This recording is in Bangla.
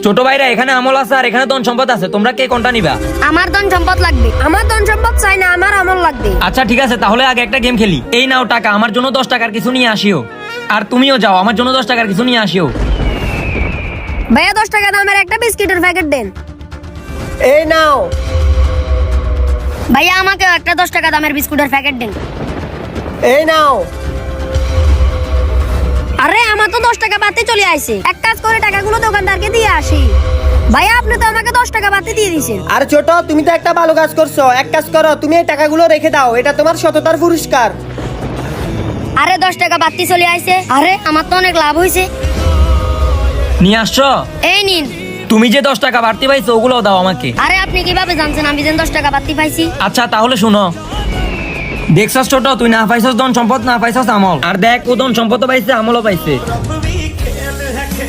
ছোট ভাইরা এখানে আমল আছে আর এখানে ধন সম্পদ আছে, তোমরা কে কোনটা নিবা? আমার ধন সম্পদ লাগবে। আমার ধন সম্পদ চাই না, আমার আমল লাগবে। আচ্ছা ঠিক আছে, তাহলে আগে একটা গেম খেলি। এই নাও টাকা, আমার জন্য 10 টাকার কিছু নিয়ে আসিও। আর তুমিও যাও, আমার জন্য 10 টাকার কিছু নিয়ে আসিও। ভাইয়া 10 টাকা দামের একটা বিস্কিটের প্যাকেট দেন। এই নাও। ভাইয়া আমাকে একটা 10 টাকা দামের বিস্কুটের প্যাকেট দেন। এই নাও। আরে আমার তো 10 টাকা বাড়তি চলে আইছে, এক কাজ করে টাকাগুলো দোকানদারকে দিয়ে আসি। ভাইয়া আপনি তো আমাকে 10 টাকা বাড়তি দিয়ে দিয়েছেন। আর ছোট, তুমি তো একটা ভালো কাজ করছো। এক কাজ করো, তুমি এই টাকাগুলো রেখে দাও, এটা তোমার সততার পুরস্কার। আরে 10 টাকা বাড়তি চলে আইছে, আরে আমার তো অনেক লাভ হয়েছে। নিয়ে আসছো? এই নিন। তুমি যে 10 টাকা বাড়তি পাইছো ওগুলো দাও আমাকে। আরে আপনি কিভাবে জানছেন আমি যে 10 টাকা বাড়তি পাইছি? আচ্ছা তাহলে শুনো, দেখছস ছোট, তুই না পাইছস ধন সম্পদ, না পাইছস আমল। আর দেখ, ও ধন সম্পদও পাইছে, আমলও পাইছে।